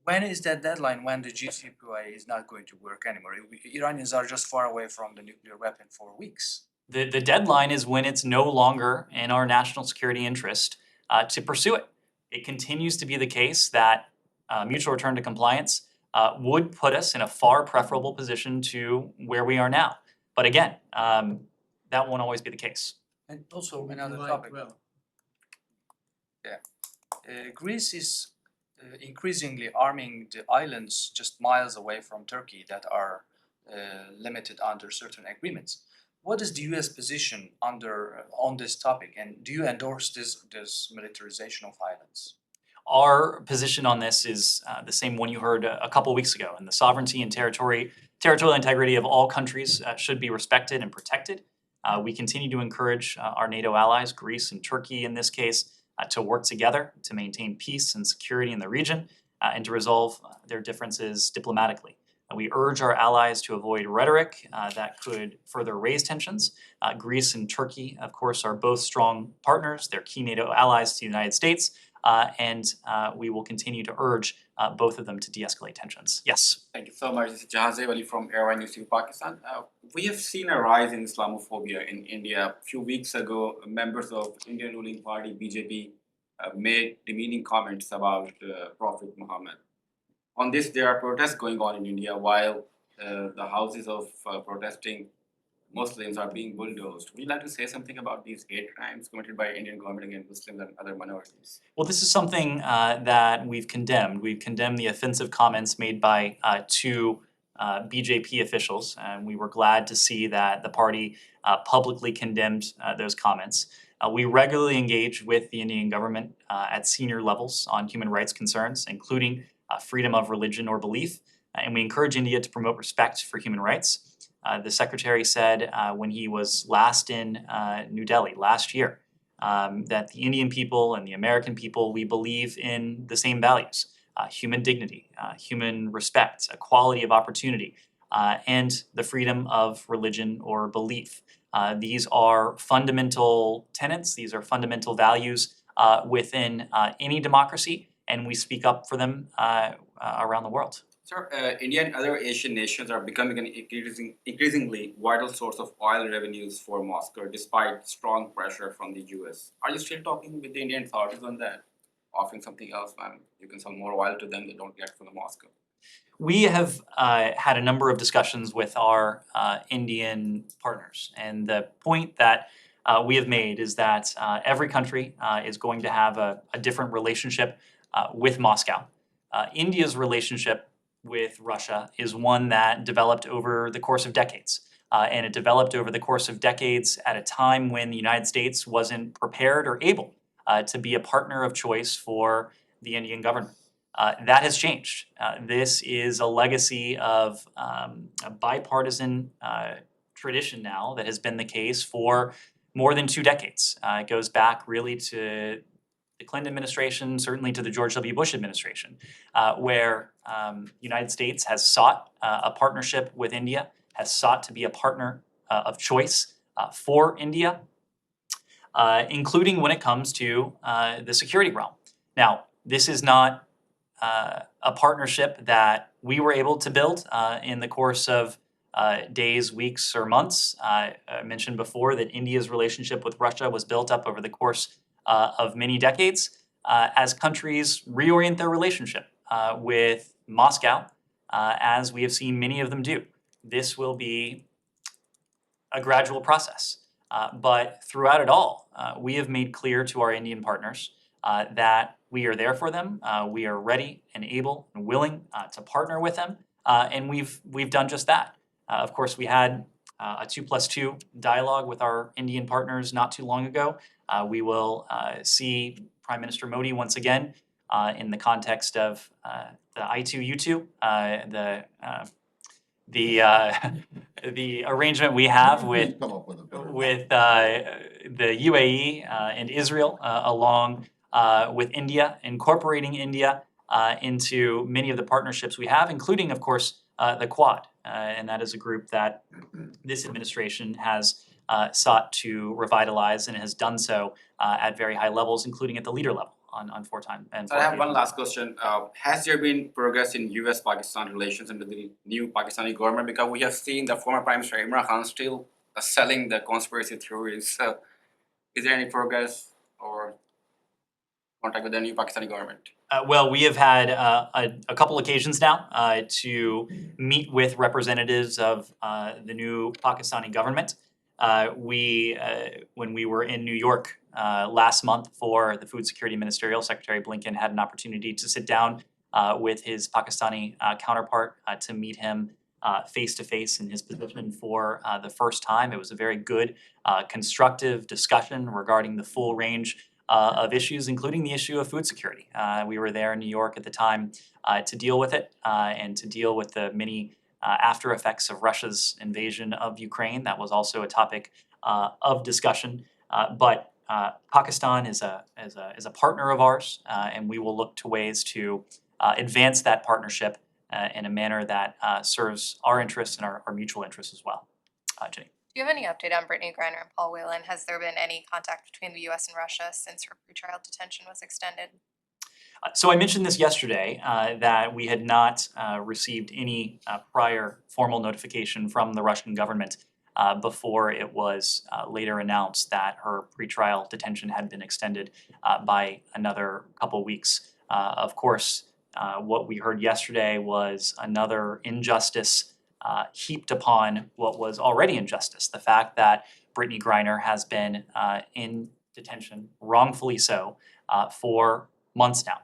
When is that deadline when the JCPOA is not going to work anymore? Iranians are just far away from the nuclear weapon for weeks. The deadline is when it's no longer in our national security interest to pursue it. It continues to be the case that mutual return to compliance would put us in a far preferable position to where we are now. But again, that won't always be the case. And also another topic. Greece is increasingly arming the islands just miles away from Turkey that are limited under certain agreements. What is the U.S. position on this topic, and do you endorse this militarization of islands? Our position on this is the same one you heard a couple weeks ago, and the sovereignty and territorial integrity of all countries should be respected and protected. We continue to encourage our NATO allies, Greece and Turkey in this case, to work together to maintain peace and security in the region and to resolve their differences diplomatically. We urge our allies to avoid rhetoric that could further raise tensions. Greece and Turkey, of course, are both strong partners. They're key NATO allies to the United States, and we will continue to urge both of them to de-escalate tensions. Yes? Thank you so much. This is Jahazev Ali from Airline News in Pakistan. We have seen a rise in Islamophobia in India. A few weeks ago, members of Indian ruling party BJP made demeaning comments about Prophet Muhammad. On this, there are protests going on in India while the houses of protesting Muslims are being bulldozed. Would you like to say something about these hate crimes committed by Indian government against Muslims and other minorities? Well, this is something that we've condemned. We've condemned the offensive comments made by two BJP officials, and we were glad to see that the party publicly condemned those comments. We regularly engage with the Indian government at senior levels on human rights concerns, including freedom of religion or belief, and we encourage India to promote respect for human rights. The Secretary said when he was last in New Delhi last year that the Indian people and the American people, we believe in the same values, human dignity, human respect, equality of opportunity, and the freedom of religion or belief. These are fundamental tenets, these are fundamental values within any democracy, and we speak up for them around the world. Sir, India and other Asian nations are becoming an increasingly vital source of oil revenues for Moscow despite strong pressure from the US. Are you still talking with the Indian authorities on that? Offering something else, man, you can sell more oil to them they don't get from the Moscow. We have had a number of discussions with our Indian partners, and the point that we have made is that every country is going to have a different relationship with Moscow. India's relationship with Russia is one that developed over the course of decades. And it developed over the course of decades at a time when the United States wasn't prepared or able to be a partner of choice for the Indian government. That has changed. This is a legacy of a bipartisan tradition now that has been the case for more than 2 decades. It goes back really to the Clinton administration, certainly to the George W. Bush administration, where United States has sought a partnership with India, has sought to be a partner of choice for India, including when it comes to the security realm. Now, this is not a partnership that we were able to build in the course of days, weeks, or months. I mentioned before that India's relationship with Russia was built up over the course of many decades as countries reorient their relationship with Moscow, as we have seen many of them do. This will be a gradual process. But throughout it all, we have made clear to our Indian partners that we are there for them. We are ready and able and willing to partner with them, and we've done just that. Of course, we had a 2+2 dialogue with our Indian partners not too long ago. We will see Prime Minister Modi once again in the context of the I2U2, the arrangement we have with Come up with a better. the UAE and Israel along with India, incorporating India into many of the partnerships we have, including, of course, the Quad. And that is a group that this administration has sought to revitalize and has done so at very high levels, including at the leader level on 4-time and So I have 4-day. one last question. Has there been progress in US-Pakistan relations under the new Pakistani government? Because we have seen the former Prime Minister Imran Khan still selling the conspiracy theories. So is there any progress or contact with the new Pakistani government? Well, we have had a couple occasions now to meet with representatives of the new Pakistani government. When we were in New York last month for the Food Security Ministerial, Secretary Blinken had an opportunity to sit down with his Pakistani counterpart to meet him face to face in his position for the first time. It was a very good, constructive discussion regarding the full range of issues, including the issue of food security. We were there in New York at the time to deal with it and to deal with the many after effects of Russia's invasion of Ukraine. That was also a topic of discussion. But Pakistan is a partner of ours, and we will look to ways to advance that partnership in a manner that serves our interests and our mutual interests as well. Jenny. Do you have any update on Brittany Griner and Paul Whelan? Has there been any contact between the US and Russia since her pretrial detention was extended? So I mentioned this yesterday, that we had not received any prior formal notification from the Russian government before it was later announced that her pretrial detention had been extended by another couple weeks. Of course, what we heard yesterday was another injustice heaped upon what was already injustice. The fact that Brittany Griner has been in detention, wrongfully so, for months now.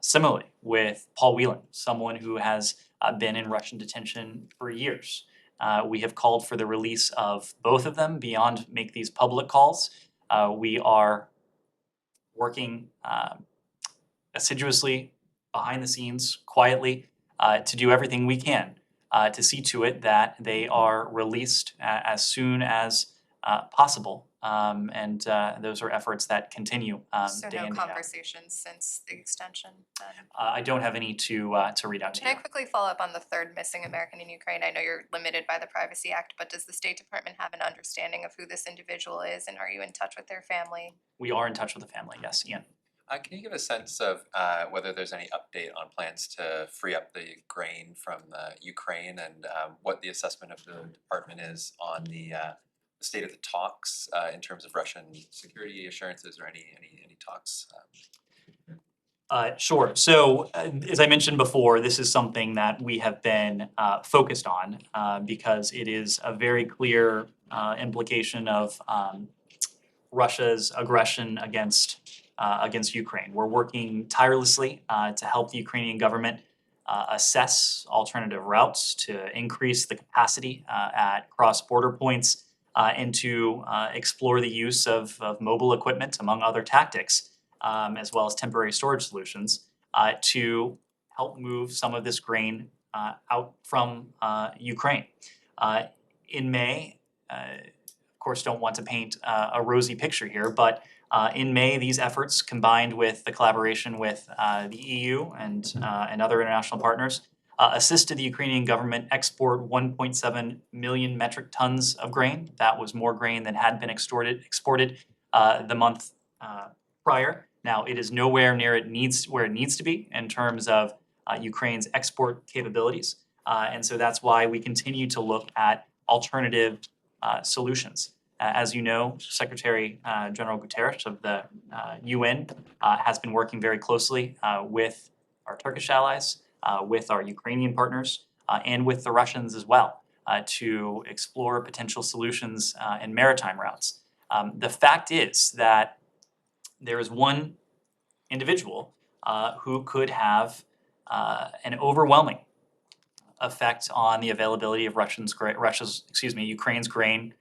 Similarly, with Paul Whelan, someone who has been in Russian detention for years. We have called for the release of both of them beyond make these public calls. We are working assiduously behind the scenes, quietly, to do everything we can to see to it that they are released as soon as possible. And those are efforts that continue So day no in, day out. conversations since the extension then? I don't have any to read out to Can I you. quickly follow up on the third missing American in Ukraine? I know you're limited by the Privacy Act, but does the State Department have an understanding of who this individual is, and are you in touch with their family? We are in touch with the family, yes, Ian. Can you give a sense of whether there's any update on plans to free up the grain from Ukraine and what the assessment of the department is on the state of the talks in terms of Russian security assurances or any talks? Sure. So, as I mentioned before, this is something that we have been focused on because it is a very clear implication of Russia's aggression against Ukraine. We're working tirelessly to help the Ukrainian government assess alternative routes to increase the capacity at cross-border points and to explore the use of mobile equipment, among other tactics, as well as temporary storage solutions, to help move some of this grain out from Ukraine. In May, of course, don't want to paint a rosy picture here, but in May, these efforts, combined with the collaboration with the EU and other international partners, assisted the Ukrainian government export 1.7 million metric tons of grain. That was more grain than had been exported the month prior. Now, it is nowhere near where it needs to be in terms of Ukraine's export capabilities, and so that's why we continue to look at alternative solutions. As you know, Secretary General Guterres of the UN has been working very closely with our Turkish allies, with our Ukrainian partners, and with the Russians as well to explore potential solutions in maritime routes. The fact is that there is one individual who could have an overwhelming effect on the availability of Ukraine's grain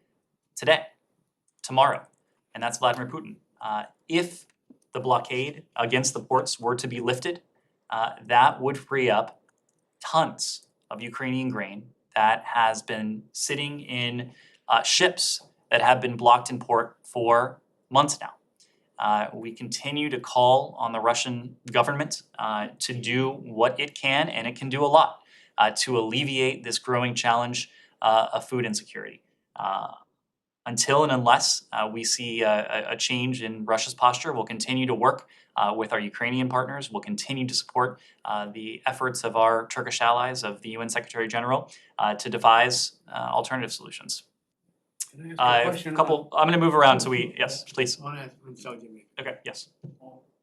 today, tomorrow, and that's Vladimir Putin. If the blockade against the ports were to be lifted, that would free up tons of Ukrainian grain that has been sitting in ships that have been blocked in port for months now. We continue to call on the Russian government to do what it can, and it can do a lot, to alleviate this growing challenge of food insecurity. Until and unless we see a change in Russia's posture, we'll continue to work with our Ukrainian partners. We'll continue to support the efforts of our Turkish allies, of the UN Secretary General, to devise alternative solutions. Can I ask you a question on- I'm gonna move around, so yes, please. on Saudi Arabia? Okay, yes.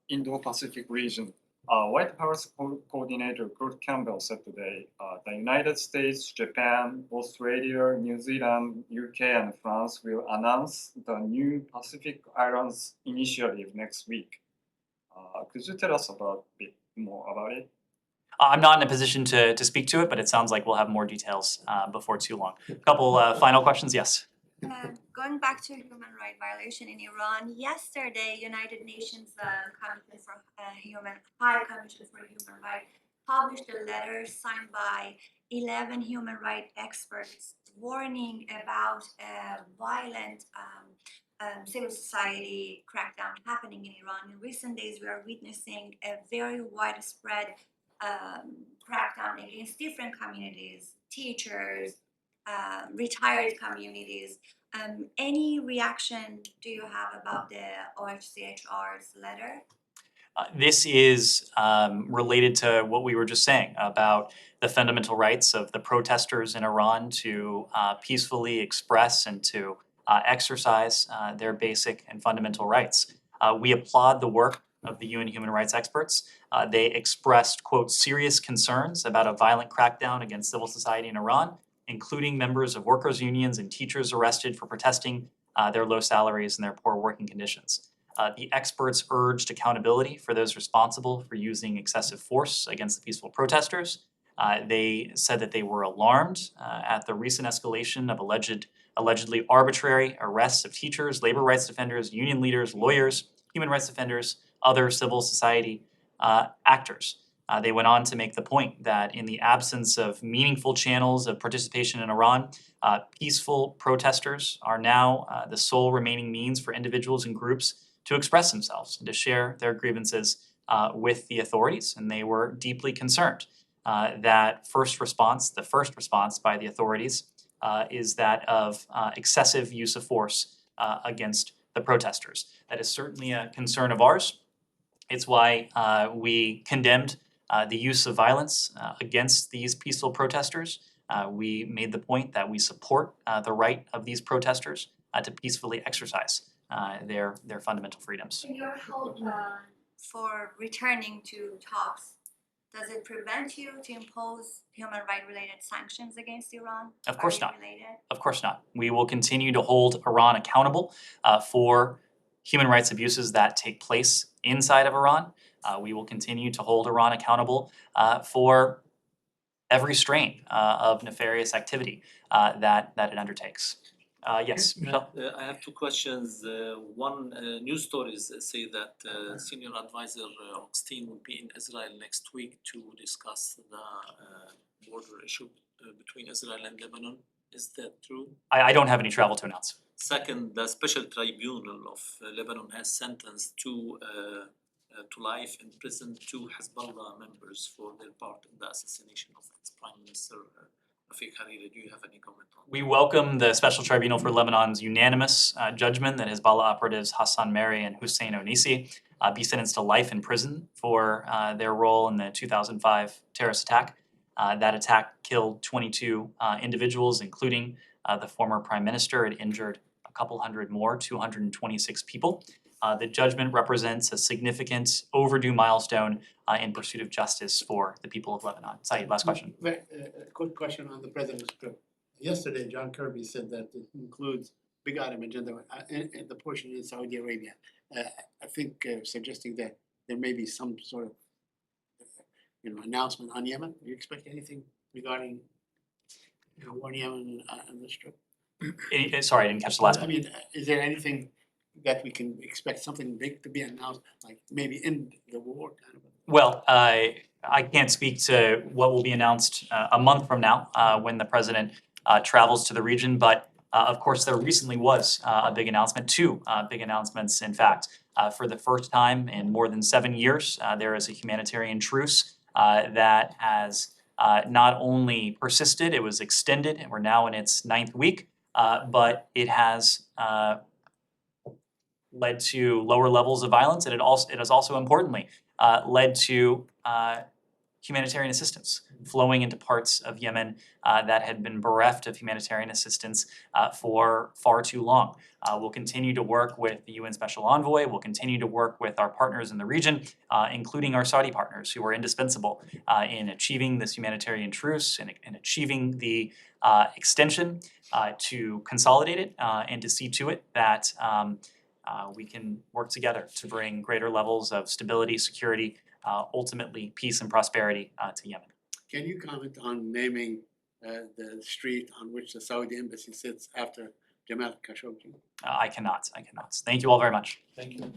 Indo-Pacific region. White House coordinator Kurt Campbell said today, the United States, Japan, Australia, New Zealand, UK, and France will announce the new Pacific Islands Initiative next week. Could you tell us a bit more about it? I'm not in a position to speak to it, but it sounds like we'll have more details before too long. A couple final questions, yes. Going back to human rights violation in Iran, yesterday United Nations High Commission for Human Rights published a letter signed by 11 human rights experts warning about violent civil society crackdown happening in Iran. In recent days, we are witnessing a very widespread crackdown against different communities, teachers, retired communities. Any reaction do you have about the OHCHR's letter? This is related to what we were just saying about the fundamental rights of the protesters in Iran to peacefully express and to exercise their basic and fundamental rights. We applaud the work of the UN human rights experts. They expressed, quote, serious concerns about a violent crackdown against civil society in Iran, including members of workers' unions and teachers arrested for protesting their low salaries and their poor working conditions. The experts urged accountability for those responsible for using excessive force against the peaceful protesters. They said that they were alarmed at the recent escalation of allegedly arbitrary arrests of teachers, labor rights defenders, union leaders, lawyers, human rights defenders, other civil society actors. They went on to make the point that in the absence of meaningful channels of participation in Iran, peaceful protesters are now the sole remaining means for individuals and groups to express themselves and to share their grievances with the authorities. And they were deeply concerned that the first response by the authorities is that of excessive use of force against the protesters. That is certainly a concern of ours. It's why we condemned the use of violence against these peaceful protesters. We made the point that we support the right of these protesters to peacefully exercise their fundamental freedoms. In your hope for returning to talks, does it prevent you to impose human rights related sanctions against Iran? Of course Are not. you related? Of course not. We will continue to hold Iran accountable for human rights abuses that take place inside of Iran. We will continue to hold Iran accountable for every strain of nefarious activity that it undertakes. Yes, Michelle? I have two questions. One, news stories say that senior advisor Hochstein will be in Israel next week to discuss the border issue between Israel and Lebanon. Is that true? I don't have any travel to announce. Second, the special tribunal of Lebanon has sentenced to life in prison two Hezbollah members for their part in the assassination of its Prime Minister Rafiq Hariri. Do you have any comment on that? We welcome the Special Tribunal for Lebanon's unanimous judgment that Hezbollah operatives Hassan Meri and Hussein Onisi be sentenced to life in prison for their role in the 2005 terrorist attack. That attack killed 22 individuals, including the former prime minister. It injured a couple hundred more, 226 people. The judgment represents a significant overdue milestone in pursuit of justice for the people of Lebanon. Saeed, last question. Quick question on the president's trip. Yesterday, John Kirby said that it includes big item agenda in the portion in Saudi Arabia. I think suggesting that there may be some sort of announcement on Yemen. Do you expect anything regarding war in Yemen on this trip? Sorry, I didn't catch the last I one. mean, is there anything that we can expect something big to be announced, like maybe in the war kind of? Well, I can't speak to what will be announced a month from now when the president travels to the region, but of course, there recently was a big announcement, two big announcements, in fact. For the first time in more than 7 years, there is a humanitarian truce that has not only persisted, it was extended, and we're now in its 9th week, but it has led to lower levels of violence, and it has also importantly led to humanitarian assistance flowing into parts of Yemen that had been bereft of humanitarian assistance for far too long. We'll continue to work with the UN Special Envoy. We'll continue to work with our partners in the region, including our Saudi partners, who are indispensable in achieving this humanitarian truce and in achieving the extension to consolidate it and to see to it that we can work together to bring greater levels of stability, security, ultimately peace and prosperity to Yemen. Can you comment on naming the street on which the Saudi embassy sits after Jamal Khashoggi? I cannot. Thank you all very much. Thank you.